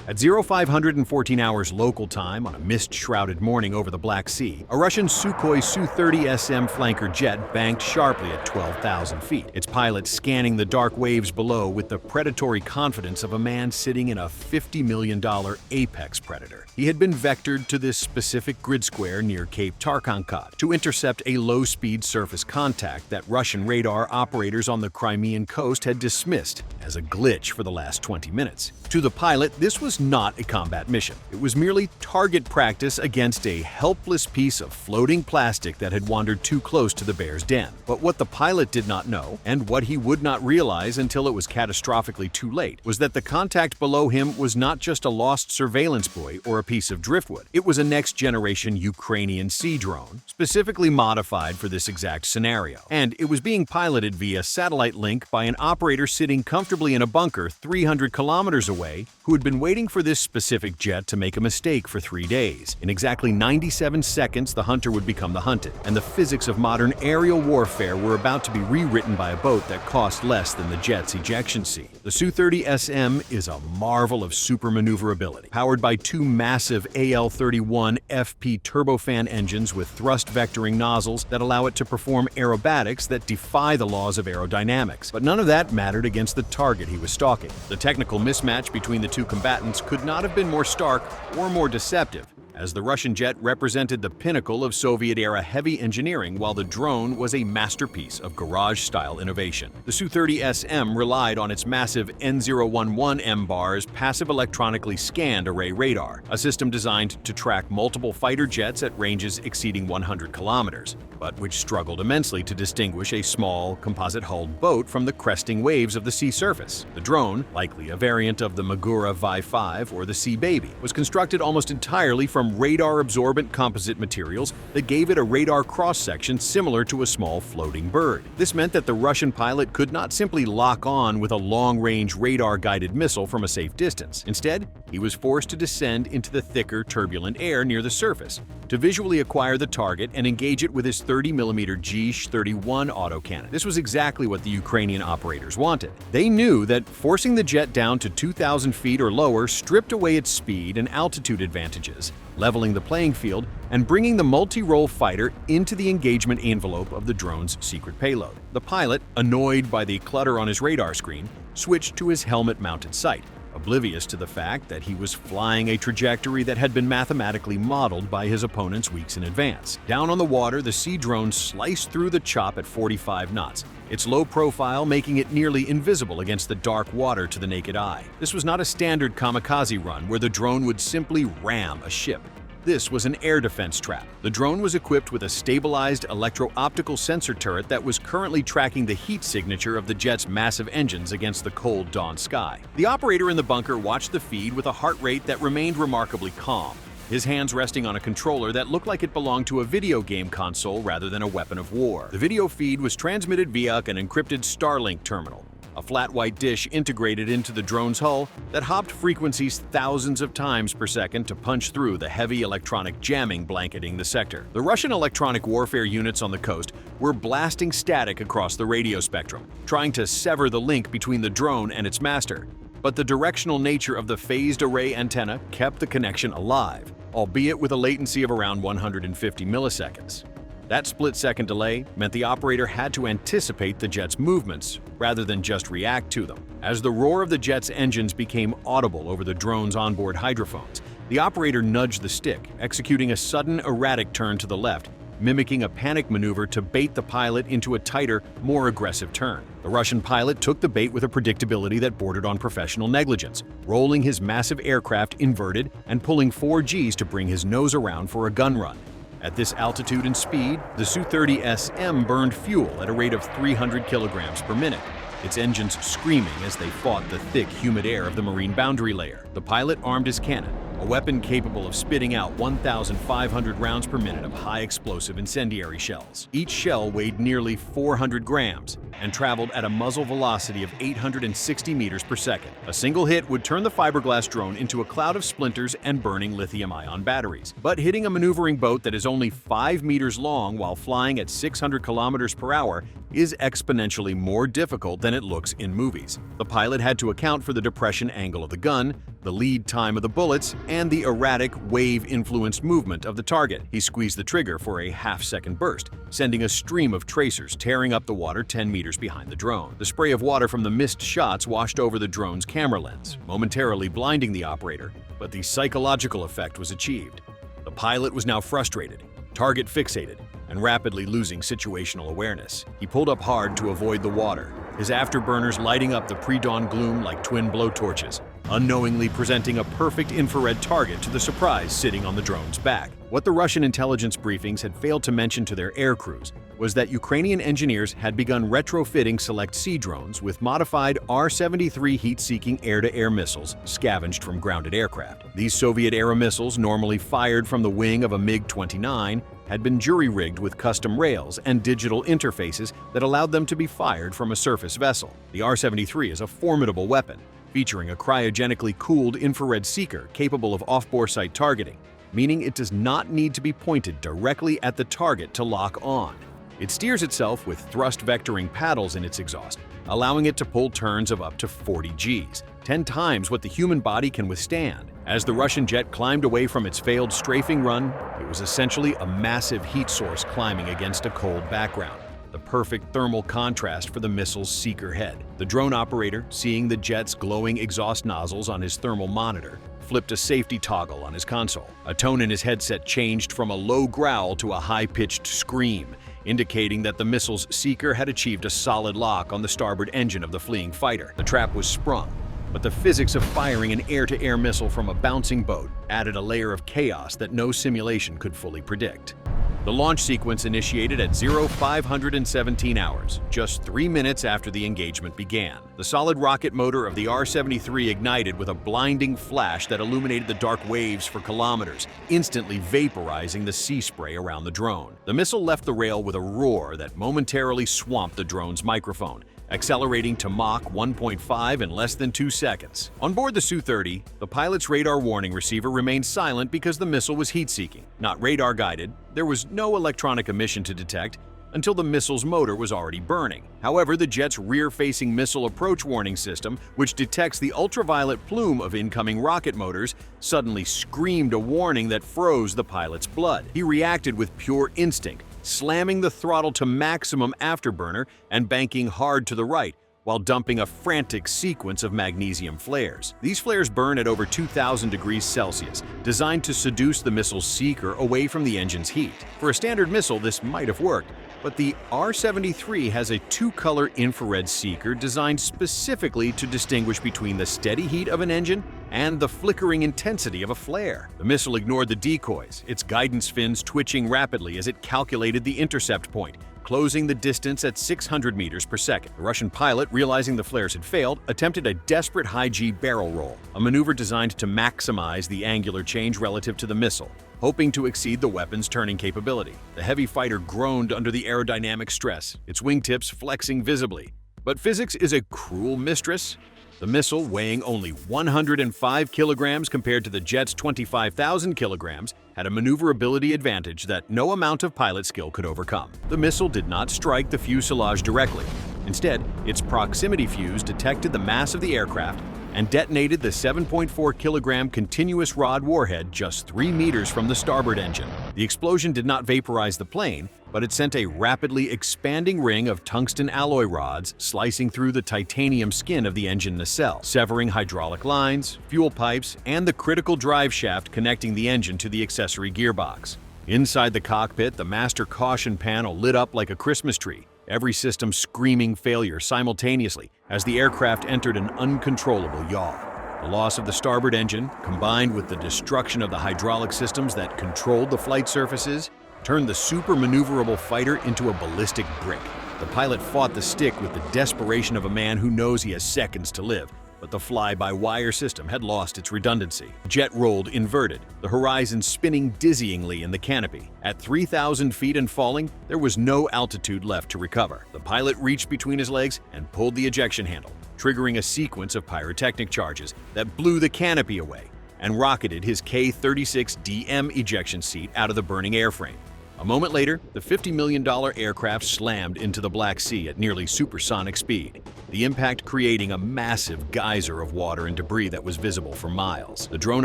At 0514 hours local time on a mist-shrouded morning over the Black Sea, a Russian Su-30SM flanker jet banked sharply at 12,000 feet, its pilot scanning the dark waves below with the predatory confidence of a man sitting in a $50 million apex predator. He had been vectored to this specific grid square near Cape Tarkhankut to intercept a low-speed surface contact that Russian radar operators on the Crimean coast had dismissed as a glitch for the last 20 minutes. To the pilot, this was not a combat mission. It was merely target practice against a helpless piece of floating plastic that had wandered too close to the bear's den. But what the pilot did not know, and what he would not realize until it was catastrophically too late, was that the contact below him was not just a lost surveillance buoy or a piece of driftwood. It was a next-generation Ukrainian sea drone, specifically modified for this exact scenario. And it was being piloted via satellite link by an operator sitting comfortably in a bunker 300 kilometers away who had been waiting for this specific jet to make a mistake for 3 days. In exactly 97 seconds, the hunter would become the hunted, and the physics of modern aerial warfare were about to be rewritten by a boat that cost less than the jet's ejection seat. The Su-30SM is a marvel of super maneuverability, powered by two massive AL-31 FP turbofan engines with thrust vectoring nozzles that allow it to perform aerobatics that defy the laws of aerodynamics. But none of that mattered against the target he was stalking. The technical mismatch between the two combatants could not have been more stark or more deceptive, as the Russian jet represented the pinnacle of Soviet-era heavy engineering while the drone was a masterpiece of garage-style innovation. The Su-30SM relied on its massive N011M bars passive electronically scanned array radar, a system designed to track multiple fighter jets at ranges exceeding 100 kilometers, but which struggled immensely to distinguish a small, composite-hulled boat from the cresting waves of the sea surface. The drone, likely a variant of the Magura Vi-5 or the Sea Baby, was constructed almost entirely from radar-absorbent composite materials that gave it a radar cross-section similar to a small floating bird. This meant that the Russian pilot could not simply lock on with a long-range radar-guided missile from a safe distance. Instead, he was forced to descend into the thicker, turbulent air near the surface to visually acquire the target and engage it with his 30mm G-31 autocannon. This was exactly what the Ukrainian operators wanted. They knew that forcing the jet down to 2,000 feet or lower stripped away its speed and altitude advantages, leveling the playing field and bringing the multi-role fighter into the engagement envelope of the drone's secret payload. The pilot, annoyed by the clutter on his radar screen, switched to his helmet-mounted sight, oblivious to the fact that he was flying a trajectory that had been mathematically modeled by his opponents weeks in advance. Down on the water, the sea drone sliced through the chop at 45 knots, its low profile making it nearly invisible against the dark water to the naked eye. This was not a standard kamikaze run where the drone would simply ram a ship. This was an air defense trap. The drone was equipped with a stabilized electro-optical sensor turret that was currently tracking the heat signature of the jet's massive engines against the cold dawn sky. The operator in the bunker watched the feed with a heart rate that remained remarkably calm, his hands resting on a controller that looked like it belonged to a video game console rather than a weapon of war. The video feed was transmitted via an encrypted Starlink terminal, a flat white dish integrated into the drone's hull that hopped frequencies thousands of times per second to punch through the heavy electronic jamming blanketing the sector. The Russian electronic warfare units on the coast were blasting static across the radio spectrum, trying to sever the link between the drone and its master. But the directional nature of the phased array antenna kept the connection alive, albeit with a latency of around 150 milliseconds. That split-second delay meant the operator had to anticipate the jet's movements rather than just react to them. As the roar of the jet's engines became audible over the drone's onboard hydrophones, the operator nudged the stick, executing a sudden erratic turn to the left, mimicking a panic maneuver to bait the pilot into a tighter, more aggressive turn. The Russian pilot took the bait with a predictability that bordered on professional negligence, rolling his massive aircraft inverted and pulling 4 Gs to bring his nose around for a gun run. At this altitude and speed, the Su-30SM burned fuel at a rate of 300 kilograms per minute, its engines screaming as they fought the thick, humid air of the marine boundary layer. The pilot armed his cannon, a weapon capable of spitting out 1,500 rounds per minute of high-explosive incendiary shells. Each shell weighed nearly 400 grams and traveled at a muzzle velocity of 860 meters per second. A single hit would turn the fiberglass drone into a cloud of splinters and burning lithium-ion batteries. But hitting a maneuvering boat that is only 5 meters long while flying at 600 kilometers per hour is exponentially more difficult than it looks in movies. The pilot had to account for the depression angle of the gun, the lead time of the bullets, and the erratic, wave-influenced movement of the target. He squeezed the trigger for a half-second burst, sending a stream of tracers tearing up the water 10 meters behind the drone. The spray of water from the missed shots washed over the drone's camera lens, momentarily blinding the operator, but the psychological effect was achieved. The pilot was now frustrated, target fixated, and rapidly losing situational awareness. He pulled up hard to avoid the water, his afterburners lighting up the pre-dawn gloom like twin blowtorches, unknowingly presenting a perfect infrared target to the surprise sitting on the drone's back. What the Russian intelligence briefings had failed to mention to their air crews was that Ukrainian engineers had begun retrofitting select Sea drones with modified R-73 heat-seeking air-to-air missiles scavenged from grounded aircraft. These Soviet-era missiles, normally fired from the wing of a MiG-29, had been jury-rigged with custom rails and digital interfaces that allowed them to be fired from a surface vessel. The R-73 is a formidable weapon, featuring a cryogenically cooled infrared seeker capable of off-bore sight targeting, meaning it does not need to be pointed directly at the target to lock on. It steers itself with thrust vectoring paddles in its exhaust, allowing it to pull turns of up to 40 Gs, 10 times what the human body can withstand. As the Russian jet climbed away from its failed strafing run, it was essentially a massive heat source climbing against a cold background, the perfect thermal contrast for the missile's seeker head. The drone operator, seeing the jet's glowing exhaust nozzles on his thermal monitor, flipped a safety toggle on his console. A tone in his headset changed from a low growl to a high-pitched scream, indicating that the missile's seeker had achieved a solid lock on the starboard engine of the fleeing fighter. The trap was sprung, but the physics of firing an air-to-air missile from a bouncing boat added a layer of chaos that no simulation could fully predict. The launch sequence initiated at 0517 hours, just 3 minutes after the engagement began. The solid rocket motor of the R-73 ignited with a blinding flash that illuminated the dark waves for kilometers, instantly vaporizing the sea spray around the drone. The missile left the rail with a roar that momentarily swamped the drone's microphone, accelerating to Mach 1.5 in less than 2 seconds. On board the Su-30, the pilot's radar warning receiver remained silent because the missile was heat-seeking. Not radar-guided, there was no electronic emission to detect until the missile's motor was already burning. However, the jet's rear-facing missile approach warning system, which detects the ultraviolet plume of incoming rocket motors, suddenly screamed a warning that froze the pilot's blood. He reacted with pure instinct, slamming the throttle to maximum afterburner and banking hard to the right, while dumping a frantic sequence of magnesium flares. These flares burn at over 2,000 degrees Celsius, designed to seduce the missile's seeker away from the engine's heat. For a standard missile, this might have worked, but the R-73 has a two-color infrared seeker designed specifically to distinguish between the steady heat of an engine and the flickering intensity of a flare. The missile ignored the decoys, its guidance fins twitching rapidly as it calculated the intercept point, closing the distance at 600 meters per second. The Russian pilot, realizing the flares had failed, attempted a desperate high-G barrel roll, a maneuver designed to maximize the angular change relative to the missile, hoping to exceed the weapon's turning capability. The heavy fighter groaned under the aerodynamic stress, its wingtips flexing visibly. But physics is a cruel mistress. The missile, weighing only 105 kilograms compared to the jet's 25,000 kilograms, had a maneuverability advantage that no amount of pilot skill could overcome. The missile did not strike the fuselage directly. Instead, its proximity fuse detected the mass of the aircraft and detonated the 7.4-kilogram continuous rod warhead just 3 meters from the starboard engine. The explosion did not vaporize the plane, but it sent a rapidly expanding ring of tungsten alloy rods slicing through the titanium skin of the engine nacelle, severing hydraulic lines, fuel pipes, and the critical drive shaft connecting the engine to the accessory gearbox. Inside the cockpit, the master caution panel lit up like a Christmas tree, every system screaming failure simultaneously as the aircraft entered an uncontrollable yaw. The loss of the starboard engine, combined with the destruction of the hydraulic systems that controlled the flight surfaces, turned the super-maneuverable fighter into a ballistic brick. The pilot fought the stick with the desperation of a man who knows he has seconds to live, but the fly-by-wire system had lost its redundancy. The jet rolled inverted, the horizon spinning dizzyingly in the canopy. At 3,000 feet and falling, there was no altitude left to recover. The pilot reached between his legs and pulled the ejection handle, triggering a sequence of pyrotechnic charges that blew the canopy away and rocketed his K-36DM ejection seat out of the burning airframe. A moment later, the $50 million aircraft slammed into the Black Sea at nearly supersonic speed, the impact creating a massive geyser of water and debris that was visible for miles. The drone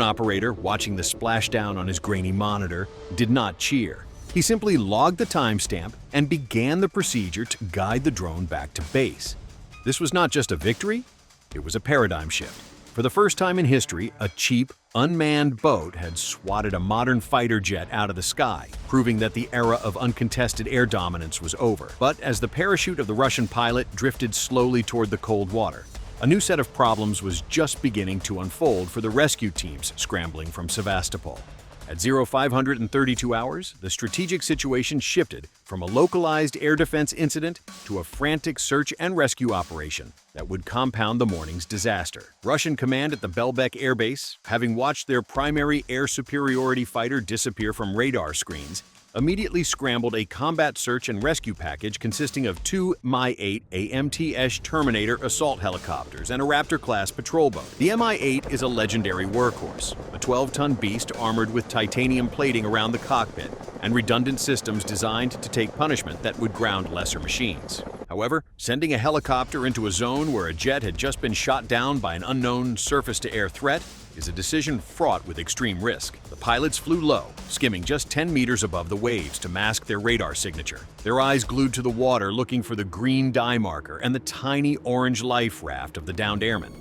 operator, watching the splashdown on his grainy monitor, did not cheer. He simply logged the timestamp and began the procedure to guide the drone back to base. This was not just a victory, it was a paradigm shift. For the first time in history, a cheap, unmanned boat had swatted a modern fighter jet out of the sky, proving that the era of uncontested air dominance was over. But as the parachute of the Russian pilot drifted slowly toward the cold water, a new set of problems was just beginning to unfold for the rescue teams scrambling from Sevastopol. At 0532 hours, the strategic situation shifted from a localized air defense incident to a frantic search and rescue operation that would compound the morning's disaster. Russian command at the Belbek Air Base, having watched their primary air superiority fighter disappear from radar screens, immediately scrambled a combat search and rescue package consisting of two Mi-8 AMTS Terminator assault helicopters and a Raptor-class patrol boat. The Mi-8 is a legendary workhorse, a 12-ton beast armored with titanium plating around the cockpit and redundant systems designed to take punishment that would ground lesser machines. However, sending a helicopter into a zone where a jet had just been shot down by an unknown surface-to-air threat is a decision fraught with extreme risk. The pilots flew low, skimming just 10 meters above the waves to mask their radar signature, their eyes glued to the water looking for the green dye marker and the tiny orange life raft of the downed airmen.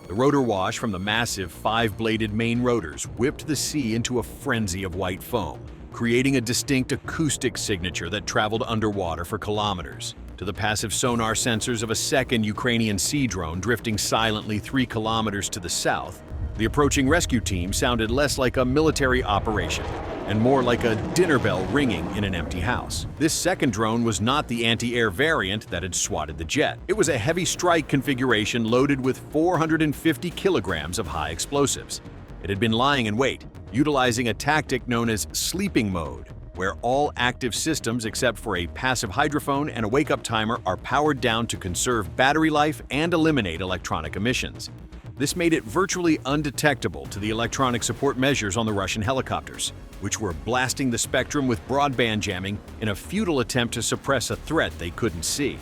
The rotor wash from the massive 5-bladed main rotors whipped the sea into a frenzy of white foam, creating a distinct acoustic signature that traveled underwater for kilometers. To the passive sonar sensors of a second Ukrainian sea drone drifting silently 3 kilometers to the south, the approaching rescue team sounded less like a military operation and more like a dinner bell ringing in an empty house. This second drone was not the anti-air variant that had swatted the jet. It was a heavy strike configuration loaded with 450 kilograms of high explosives. It had been lying in wait, utilizing a tactic known as sleeping mode, where all active systems except for a passive hydrophone and a wake-up timer are powered down to conserve battery life and eliminate electronic emissions. This made it virtually undetectable to the electronic support measures on the Russian helicopters, which were blasting the spectrum with broadband jamming in a futile attempt to suppress a threat they couldn't see.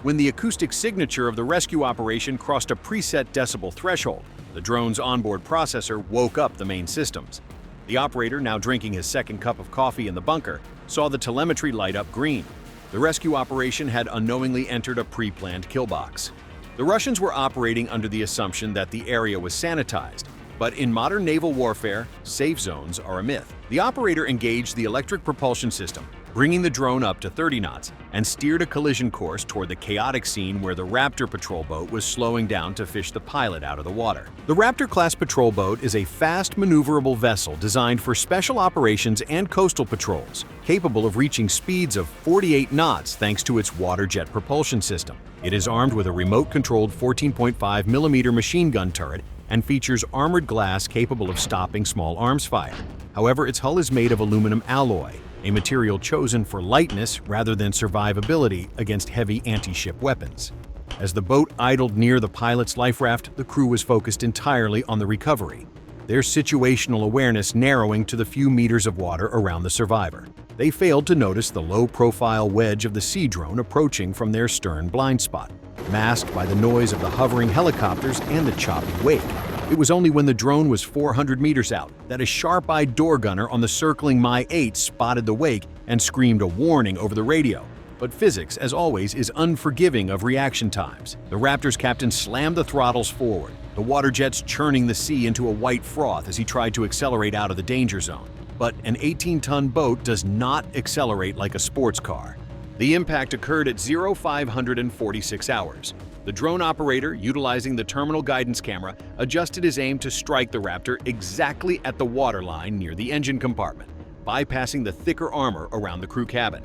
When the acoustic signature of the rescue operation crossed a preset decibel threshold, the drone's onboard processor woke up the main systems. The operator, now drinking his second cup of coffee in the bunker, saw the telemetry light up green. The rescue operation had unknowingly entered a pre-planned kill box. The Russians were operating under the assumption that the area was sanitized, but in modern naval warfare, safe zones are a myth. The operator engaged the electric propulsion system, bringing the drone up to 30 knots, and steered a collision course toward the chaotic scene where the Raptor patrol boat was slowing down to fish the pilot out of the water. The Raptor-class patrol boat is a fast, maneuverable vessel designed for special operations and coastal patrols, capable of reaching speeds of 48 knots thanks to its water jet propulsion system. It is armed with a remote-controlled 14.5mm machine gun turret and features armored glass capable of stopping small arms fire. However, its hull is made of aluminum alloy, a material chosen for lightness rather than survivability against heavy anti-ship weapons. As the boat idled near the pilot's life raft, the crew was focused entirely on the recovery, their situational awareness narrowing to the few meters of water around the survivor. They failed to notice the low-profile wedge of the sea drone approaching from their stern blind spot, masked by the noise of the hovering helicopters and the choppy wake. It was only when the drone was 400 meters out that a sharp-eyed door gunner on the circling Mi-8 spotted the wake and screamed a warning over the radio. But physics, as always, is unforgiving of reaction times. The Raptor's captain slammed the throttles forward, the water jets churning the sea into a white froth as he tried to accelerate out of the danger zone. But an 18-ton boat does not accelerate like a sports car. The impact occurred at 0546 hours. The drone operator, utilizing the terminal guidance camera, adjusted his aim to strike the Raptor exactly at the waterline near the engine compartment, bypassing the thicker armor around the crew cabin.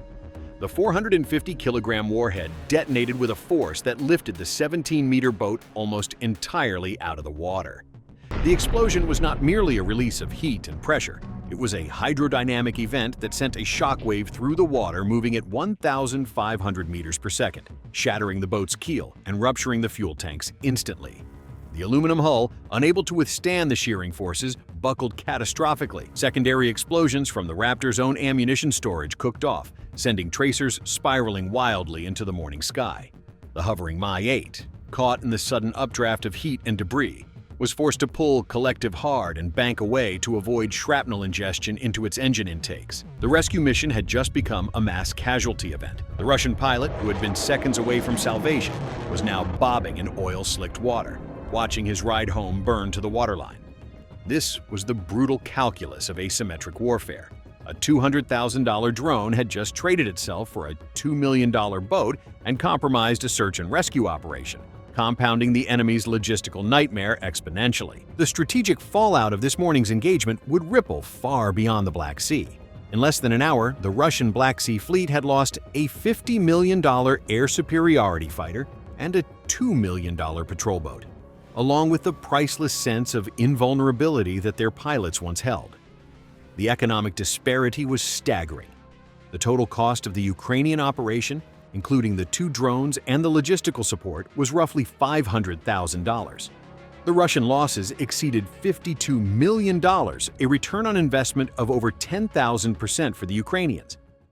The 450-kilogram warhead detonated with a force that lifted the 17-meter boat almost entirely out of the water. The explosion was not merely a release of heat and pressure. It was a hydrodynamic event that sent a shockwave through the water moving at 1,500 meters per second, shattering the boat's keel and rupturing the fuel tanks instantly. The aluminum hull, unable to withstand the shearing forces, buckled catastrophically. Secondary explosions from the Raptor's own ammunition storage cooked off, sending tracers spiraling wildly into the morning sky. The hovering Mi-8, caught in the sudden updraft of heat and debris, was forced to pull collective hard and bank away to avoid shrapnel ingestion into its engine intakes. The rescue mission had just become a mass casualty event. The Russian pilot, who had been seconds away from salvation, was now bobbing in oil-slicked water, watching his ride home burn to the waterline. This was the brutal calculus of asymmetric warfare. A $200,000 drone had just traded itself for a $2 million boat and compromised a search and rescue operation, compounding the enemy's logistical nightmare exponentially. The strategic fallout of this morning's engagement would ripple far beyond the Black Sea. In less than an hour, the Russian Black Sea fleet had lost a $50 million air superiority fighter and a $2 million patrol boat, along with the priceless sense of invulnerability that their pilots once held. The economic disparity was staggering. The total cost of the Ukrainian operation, including the 2 drones and the logistical support, was roughly $500,000. The Russian losses exceeded $52 million, a return on investment of over 10,000% for the Ukrainians.